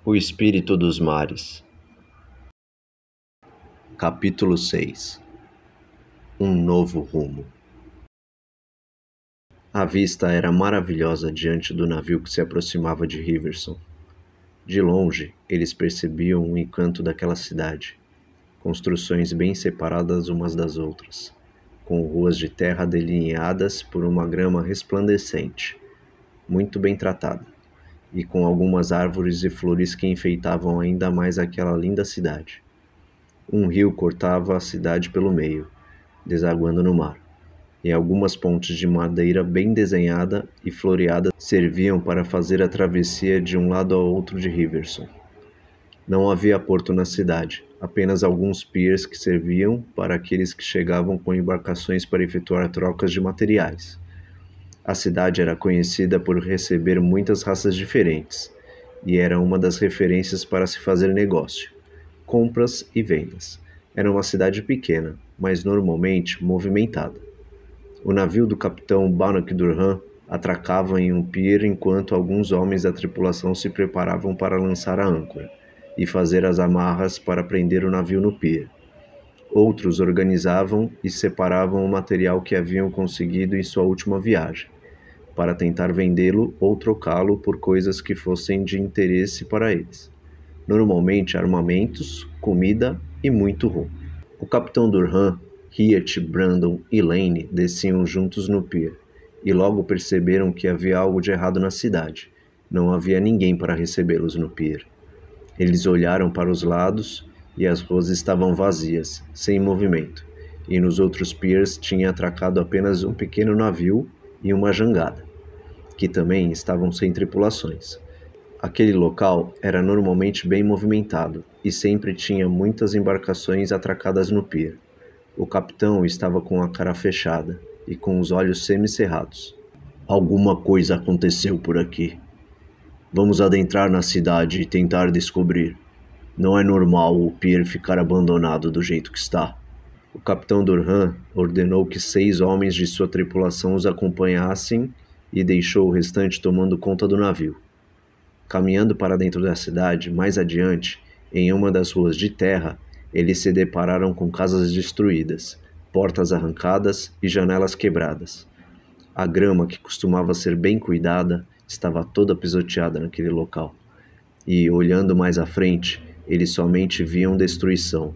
O Espírito dos Mares. Capítulo 6. Um novo rumo. A vista era maravilhosa diante do navio que se aproximava de Riverson. De longe, eles percebiam o encanto daquela cidade. Construções bem separadas umas das outras, com ruas de terra delineadas por uma grama resplandecente, muito bem tratada, e com algumas árvores e flores que enfeitavam ainda mais aquela linda cidade. Um rio cortava a cidade pelo meio, desaguando no mar, e algumas pontes de madeira bem desenhada e floreada serviam para fazer a travessia de um lado ao outro de Riverson. Não havia porto na cidade, apenas alguns piers que serviam para aqueles que chegavam com embarcações para efetuar trocas de materiais. A cidade era conhecida por receber muitas raças diferentes, e era uma das referências para se fazer negócio, compras e vendas. Era uma cidade pequena, mas normalmente movimentada. O navio do capitão Bannock Durham atracava em um pier enquanto alguns homens da tripulação se preparavam para lançar a âncora e fazer as amarras para prender o navio no pier. Outros organizavam e separavam o material que haviam conseguido em sua última viagem, para tentar vendê-lo ou trocá-lo por coisas que fossem de interesse para eles. Normalmente armamentos, comida e muito rum. O capitão Durham, Hiatt, Brandon e Lane desciam juntos no pier, e logo perceberam que havia algo de errado na cidade. Não havia ninguém para recebê-los no pier. Eles olharam para os lados e as ruas estavam vazias, sem movimento, e nos outros piers tinha atracado apenas um pequeno navio e uma jangada, que também estavam sem tripulações. Aquele local era normalmente bem movimentado e sempre tinha muitas embarcações atracadas no pier. O capitão estava com a cara fechada e com os olhos semicerrados. Alguma coisa aconteceu por aqui. Vamos adentrar na cidade e tentar descobrir. Não é normal o pier ficar abandonado do jeito que está. O capitão Durham ordenou que 6 homens de sua tripulação os acompanhassem e deixou o restante tomando conta do navio. Caminhando para dentro da cidade, mais adiante, em uma das ruas de terra, eles se depararam com casas destruídas, portas arrancadas e janelas quebradas. A grama, que costumava ser bem cuidada, estava toda pisoteada naquele local. E, olhando mais à frente, eles somente viam destruição.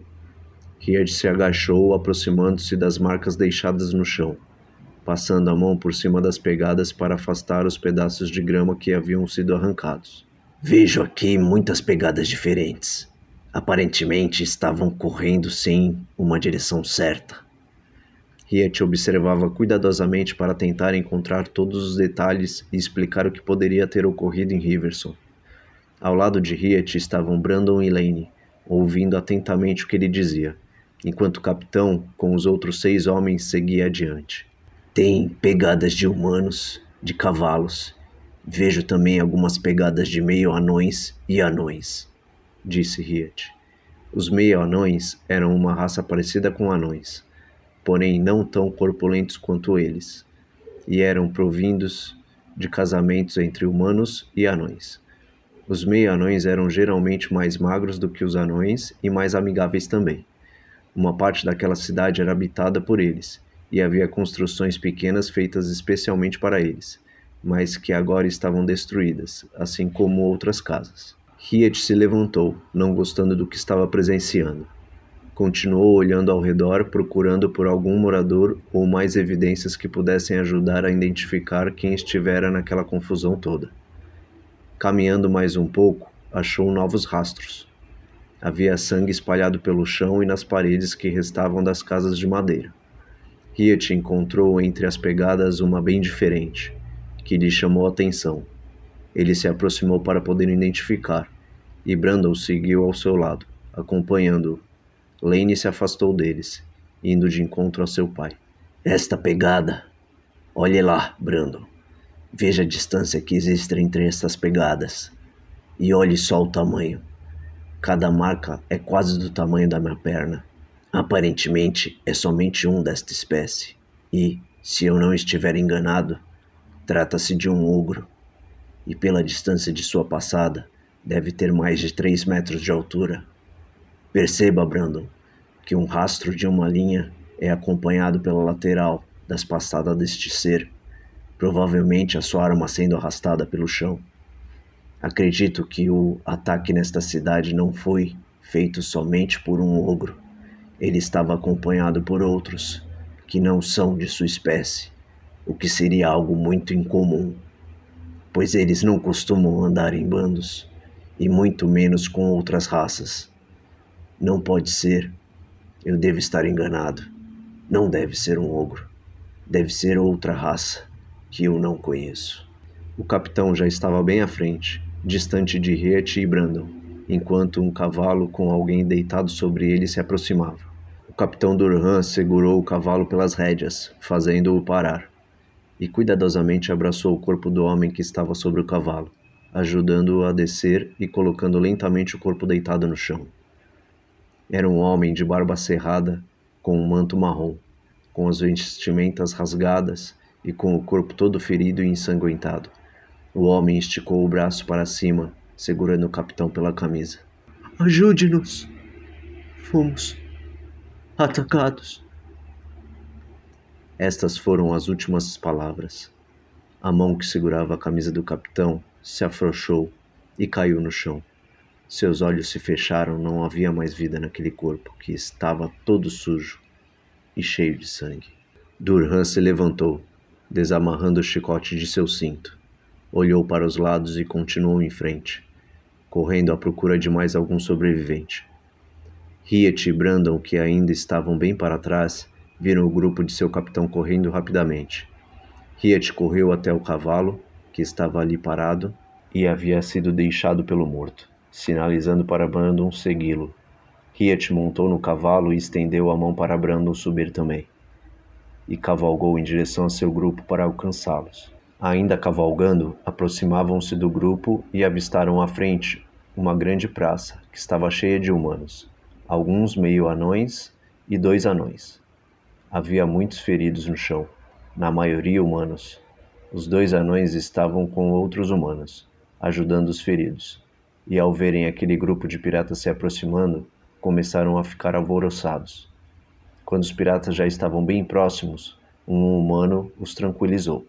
Hiatt se agachou, aproximando-se das marcas deixadas no chão, passando a mão por cima das pegadas para afastar os pedaços de grama que haviam sido arrancados. Vejo aqui muitas pegadas diferentes. Aparentemente estavam correndo sem uma direção certa. Hiatt observava cuidadosamente para tentar encontrar todos os detalhes e explicar o que poderia ter ocorrido em Riverson. Ao lado de Hiatt estavam Brandon e Lane, ouvindo atentamente o que ele dizia, enquanto o capitão, com os outros 6 homens, seguia adiante. Tem pegadas de humanos, de cavalos. Vejo também algumas pegadas de meio-anões e anões, disse Hiatt. Os meio-anões eram uma raça parecida com anões, porém não tão corpulentos quanto eles, e eram provindos de casamentos entre humanos e anões. Os meio-anões eram geralmente mais magros do que os anões e mais amigáveis também. Uma parte daquela cidade era habitada por eles, e havia construções pequenas feitas especialmente para eles, mas que agora estavam destruídas, assim como outras casas. Hiatt se levantou, não gostando do que estava presenciando. Continuou olhando ao redor, procurando por algum morador ou mais evidências que pudessem ajudar a identificar quem estivera naquela confusão toda. Caminhando mais um pouco, achou novos rastros. Havia sangue espalhado pelo chão e nas paredes que restavam das casas de madeira. Hiatt encontrou entre as pegadas uma bem diferente, que lhe chamou a atenção. Ele se aproximou para poder identificar, e Brandon seguiu ao seu lado, acompanhando-o. Lane se afastou deles, indo de encontro a seu pai. Esta pegada... Olhe lá, Brandon. Veja a distância que existe entre estas pegadas. E olhe só o tamanho. Cada marca é quase do tamanho da minha perna. Aparentemente, é somente um desta espécie. E, se eu não estiver enganado, trata-se de um ogro. E pela distância de sua passada, Deve ter mais de 3 metros de altura. Perceba, Brandon, que um rastro de uma linha é acompanhado pela lateral das passadas deste ser, provavelmente a sua arma sendo arrastada pelo chão. Acredito que o ataque nesta cidade não foi feito somente por um ogro. Ele estava acompanhado por outros que não são de sua espécie, o que seria algo muito incomum, pois eles não costumam andar em bandos, e muito menos com outras raças. Não pode ser. Eu devo estar enganado. Não deve ser um ogro. Deve ser outra raça que eu não conheço. O capitão já estava bem à frente, distante de Riet e Brandon, enquanto um cavalo com alguém deitado sobre ele se aproximava. O capitão Durham segurou o cavalo pelas rédeas, fazendo-o parar, e cuidadosamente abraçou o corpo do homem que estava sobre o cavalo, ajudando-o a descer e colocando lentamente o corpo deitado no chão. Era um homem de barba cerrada, com um manto marrom, com as vestimentas rasgadas e com o corpo todo ferido e ensanguentado. O homem esticou o braço para cima, segurando o capitão pela camisa. Ajude-nos! Fomos atacados. Estas foram as últimas palavras. A mão que segurava a camisa do capitão se afrouxou e caiu no chão. Seus olhos se fecharam, não havia mais vida naquele corpo, que estava todo sujo e cheio de sangue. Durham se levantou, desamarrando o chicote de seu cinto. Olhou para os lados e continuou em frente, correndo à procura de mais algum sobrevivente. Riet e Brandon, que ainda estavam bem para trás, viram o grupo de seu capitão correndo rapidamente. Riet correu até o cavalo, que estava ali parado, e havia sido deixado pelo morto, sinalizando para Brandon segui-lo. Riet montou no cavalo e estendeu a mão para Brandon subir também, e cavalgou em direção a seu grupo para alcançá-los. Ainda cavalgando, aproximavam-se do grupo e avistaram à frente uma grande praça, que estava cheia de humanos, alguns meio-anões e 2 anões. Havia muitos feridos no chão, na maioria humanos. Os 2 anões estavam com outros humanos, ajudando os feridos, e ao verem aquele grupo de piratas se aproximando, começaram a ficar alvoroçados. Quando os piratas já estavam bem próximos, um humano os tranquilizou.